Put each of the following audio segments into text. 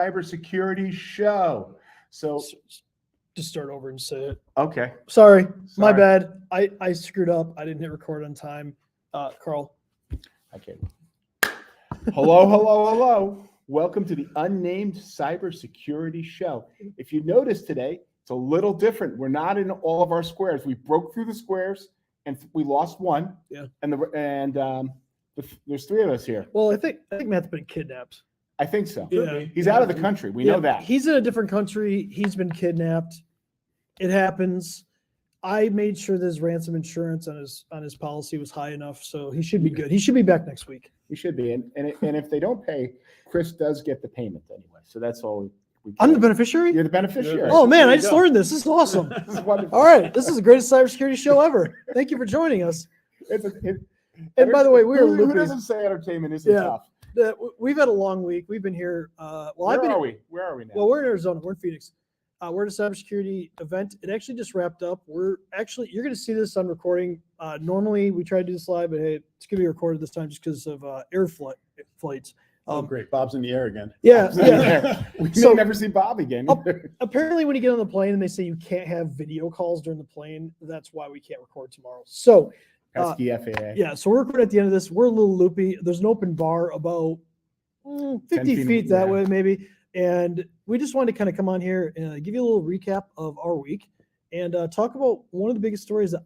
Cybersecurity Show. So just start over and say it. Okay. Sorry. My bad. I screwed up. I didn't hit record on time. Carl. Okay. Hello. Welcome to the Unnamed Cybersecurity Show. If you notice today, it's a little different. We're not in all of our squares. We broke through the squares and we lost one. Yeah. And there's three of us here. Well, I think Matt's been kidnapped. I think so. Yeah. He's out of the country. We know that. He's in a different country. He's been kidnapped. It happens. I made sure that his ransom insurance on his policy was high enough, so he should be good. He should be back next week. He should be. And if they don't pay, Chris does get the payment anyway. So that's all. I'm the beneficiary? You're the beneficiary. Oh, man, I just learned this. This is awesome. This is wonderful. All right. This is the greatest cybersecurity show ever. Thank you for joining us. And by the way, who doesn't say entertainment isn't tough? We've had a long week. We've been here. Where are we now? Well, we're in Arizona. We're in Phoenix. We're at a cybersecurity event. It actually just wrapped up. You're going to see this on recording. Normally, we try to do this live, but hey, it's going to be recorded this time just because of air flights. Oh, great. Bob's in the air again. Yeah. We may never see Bob again. Apparently, when you get on the plane and they say you can't have video calls during the plane, that's why we can't record tomorrow. So, pesky FAA. Yeah, so we're recording at the end of this. We're a little loopy. There's an open bar about 50 feet that way, maybe. And we just wanted to kind of come on here and give you a little recap of our week and talk about one of the biggest stories that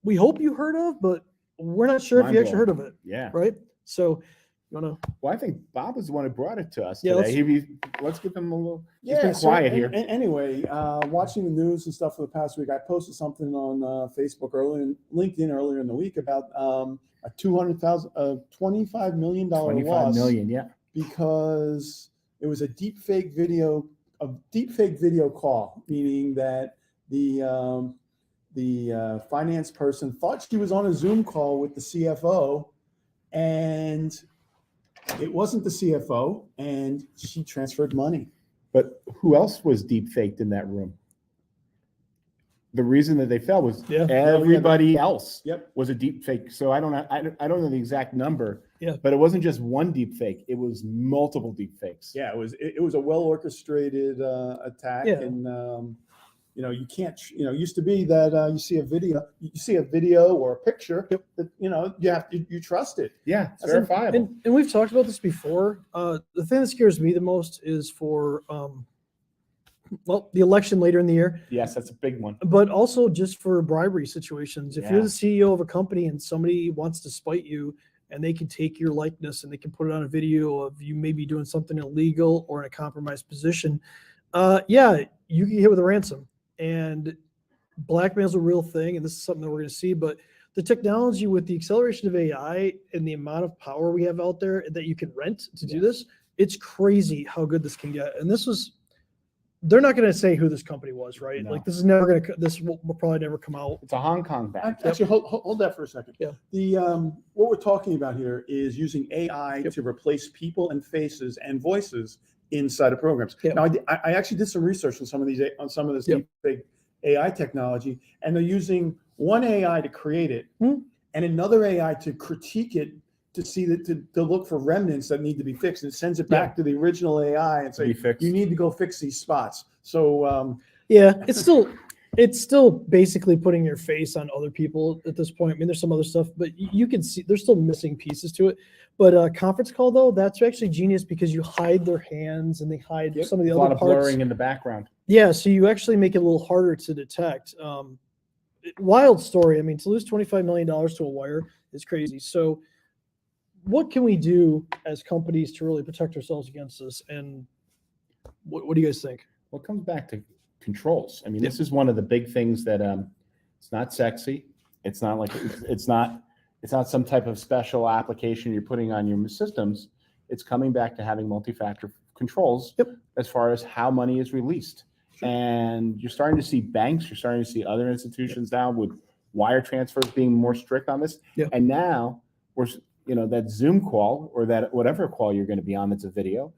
we hope you heard of, but we're not sure if you actually heard of it. Yeah. Right? So, you want to? Well, I think Bob was the one who brought it to us Yeah, today. Let's give him a little. Yeah, he's been quiet here. Anyway, watching the news and stuff for the past week, I posted something on Facebook LinkedIn earlier in the week about a $25 million loss. $25 million, yeah. Because it was a deep fake video call, meaning that the finance person thought she was on a Zoom call with the CFO, and it wasn't the CFO, and she transferred money. But who else was deep faked in that room? The reason that they fell was everybody else was a deep fake. So I don't know the exact number. Yeah. But it wasn't just one deep fake. It was multiple deep fakes. Yeah, it was a well orchestrated attack, and you can't. Used to be that you see a video or a picture that you trust it. Yeah, it's verifiable. And we've talked about this before. The thing that scares me the most is for the election later in the year. Yes, that's a big one. But also just for bribery situations. If you're the CEO of a company and somebody wants to spite you, and they can take your likeness and they can put it on a video of you maybe doing something illegal or in a compromised position, you can get hit with a ransom. And blackmail is a real thing, and this is something that we're going to see. But the technology with the acceleration of AI and the amount of power we have out there that you can rent to do this, it's crazy how good this can get. And they're not going to say who this company was, right? No. Like this will probably never come out. It's a Hong Kong bank. Actually, hold that for a second. Yeah. What we're talking about here is using AI to replace people and faces and voices inside of programs. Yeah. Now, I actually did some research on some of this big AI technology, and they're using one AI to create it and another AI to critique it to see that to look for remnants that need to be fixed, and it sends it back to the original AI and say you need to go fix these spots. So it's still basically putting your face on other people at this point. I mean, there's some other stuff, but you can see there's still missing pieces to it. But conference call though, that's actually genius because you hide their hands and they hide some of the other parts. A lot of blurring in the background. Yeah, so you actually make it a little harder to detect. Wild story. I mean, to lose $25 million to a wire is crazy. So what can we do as companies to really protect ourselves against this? And what do you guys think? Well, it comes back to controls. I mean, this is one of the big things that it's not sexy. It's not like it's not some type of special application you're putting on your systems. It's coming back to having multi-factor controls as far as how money is released. Sure. And you're starting to see banks, you're starting to see other institutions now with wire transfers being more strict on this. And now we're that Zoom call or that whatever call you're going to be on that's a video,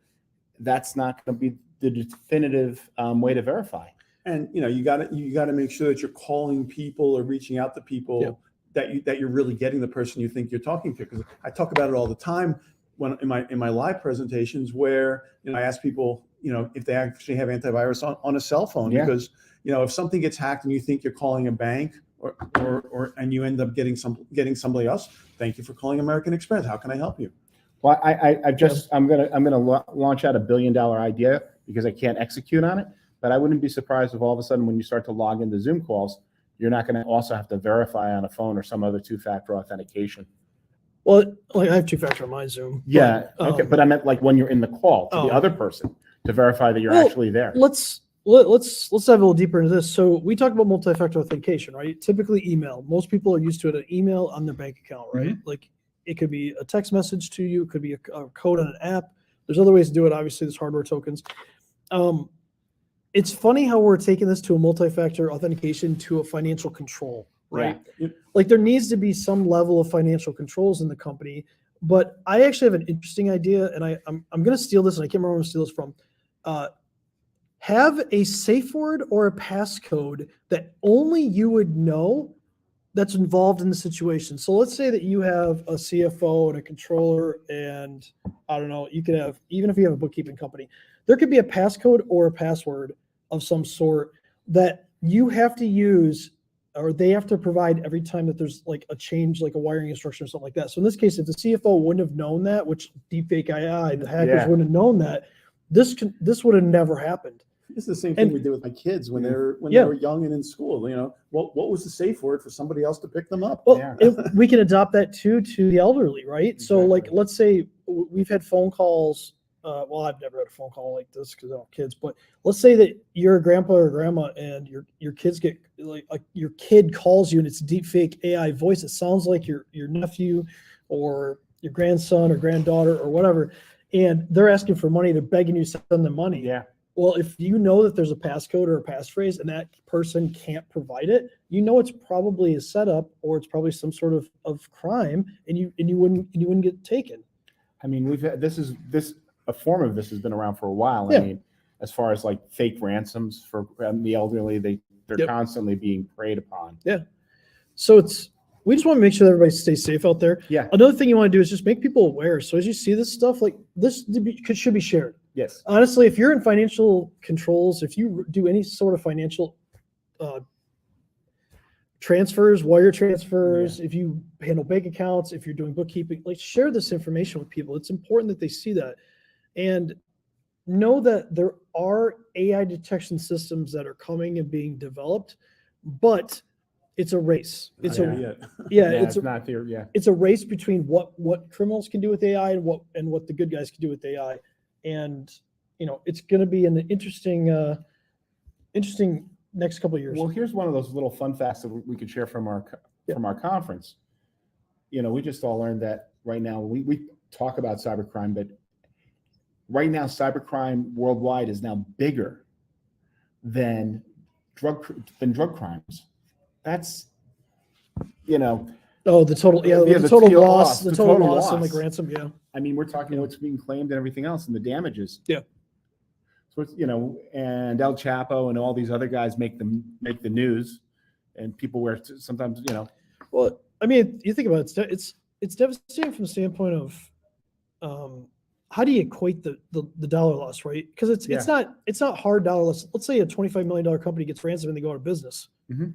that's not going to be the definitive way to verify. And you got to make sure that you're calling people or reaching out to people that you're really getting the person you think you're talking to. Because I talk about it all the time when in my live presentations where I ask people, if they actually have antivirus on a cell phone, Yeah. because, if something gets hacked and you think you're calling a bank or and you end up getting somebody else, thank you for calling American Express. How can I help you? Well, I'm gonna launch out $1 billion idea because I can't execute on it. But I wouldn't be surprised if all of a sudden when you start to log into Zoom calls, you're not going to also have to verify on a phone or some other two-factor authentication. Well, like I have two-factor on my Zoom. Yeah. Okay. But I meant like when you're in the call to the other person to verify that you're actually there. Let's dive a little deeper into this. So we talk about multi-factor authentication, right? Typically email. Most people are used to it, an email on their bank account, right? Mm-hmm. Like it could be a text message to you. It could be a code on an app. There's other ways to do it. Obviously, there's hardware tokens. It's funny how we're taking this to a multi-factor authentication to a financial control, right? Yeah. Like there needs to be some level of financial controls in the company. But I actually have an interesting idea, and I'm going to steal this, and I can't remember where I'm steal this from. Have a safe word or a passcode that only you would know that's involved in the situation. So let's say that you have a CFO and a controller, and I don't know, you could have, even if you have a bookkeeping company, there could be a passcode or a password of some sort that you have to use, or they have to provide every time that there's like a change, like a wiring instruction or something like that. So in this case, if the CFO wouldn't have known that, which deepfake AI, the hackers wouldn't have known that, this would have never happened. It's the same thing we did with my kids when they were young and in school. What was the safe word for somebody else to pick them up? Well, we can adopt that too to the elderly, right? Exactly. So like, let's say we've had phone calls. Well, I've never had a phone call like this because I don't have kids, but let's say that you're a grandpa or grandma and your kids get like your kid calls you and it's deep fake AI voice. It sounds like your nephew or your grandson or granddaughter or whatever, and they're asking for money. They're begging you to send them money. Yeah. Well, if you know that there's a passcode or a passphrase and that person can't provide it, it's probably a setup or it's probably some sort of crime, and you wouldn't get taken. I mean, we've had a form of this has been around for a while. I mean, as far as like fake ransoms for the elderly, they're constantly being preyed upon. Yeah. So we just want to make sure that everybody stays safe out there. Yeah. Another thing you want to do is just make people aware. So as you see this stuff, like this should be shared. Yes. Honestly, if you're in financial controls, if you do any sort of financial transfers, wire transfers, if you handle bank accounts, if you're doing bookkeeping, like share this information with people. It's important that they see that. And know that there are AI detection systems that are coming and being developed, but it's a race. It's a race between what criminals can do with AI and what the good guys can do with AI. And it's going to be an interesting next couple of years. Well, here's one of those little fun facts that we could share from our conference. We just all learned that right now we talk about cybercrime, but right now cybercrime worldwide is now bigger than drug crimes. That's the total loss and like ransom. Yeah. I mean, we're talking what's being claimed and everything else and the damages. Yeah. So it's, and El Chapo and all these other guys make the news, and people were sometimes, Well, I mean, you think about it, it's devastating from the standpoint of how do you equate the dollar loss, right? Because it's not hard dollar loss. Let's say a $25 million company gets ransomed and they go out of business,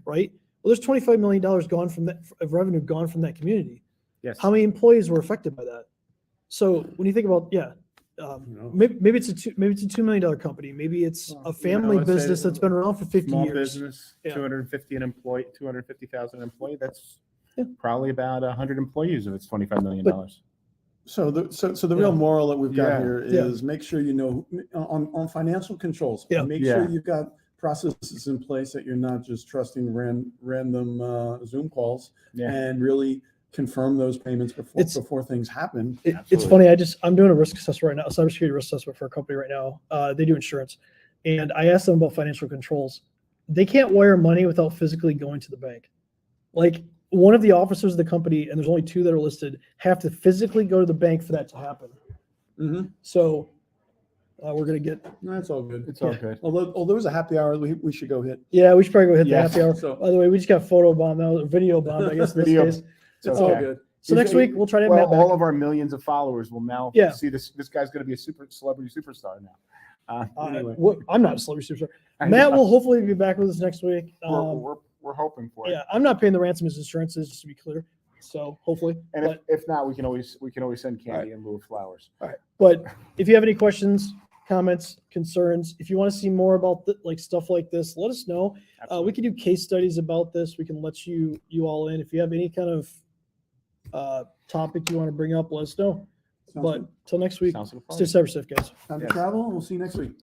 right? Well, there's $25 million gone from that of revenue gone from that community. Yes. How many employees were affected by that? So when you think about maybe it's a $2 million company, maybe it's a family business that's been around for 50 small years. Business, 250,000 employee. That's probably about 100 employees if it's $25 million. So the real moral that we've got here is make sure on financial controls. Make sure you've got processes in place that you're not just trusting random Zoom calls and really confirm those payments before things happen. It's funny. I'm doing a risk assessment right now, a cybersecurity risk assessment for a company right now. They do insurance, and I asked them about financial controls. They can't wire money without physically going to the bank. Like one of the officers of the company, and there's only 2 that are listed, have to physically go to the bank for that to happen. So we're gonna get. No, it's all good. It's all good. Although there's a happy hour we should go hit. Yeah, we should probably go hit the happy hour. So, by the way, we just got photo bomb now, video bomb. I guess in this case. It's all good. So next week we'll try to have all of our millions of followers will now see this. This guy's going to be a celebrity superstar now. Anyway. I'm not a celebrity superstar. I Matt know. will hopefully be back with us next week. We're hoping for it. Yeah, I'm not paying the ransom as insurances, just to be clear. So hopefully, And but if not, we can always send candy in lieu of flowers. all right. But if you have any questions, comments, concerns, if you want to see more about like stuff like this, let us know. We can do case studies about this. We can let you all in. If you have any kind of topic you want to bring up, let us know. Sounds But good. till next week, Sounds like a stay problem. cyber safe, guys. Time to Yes. travel. We'll see you next week.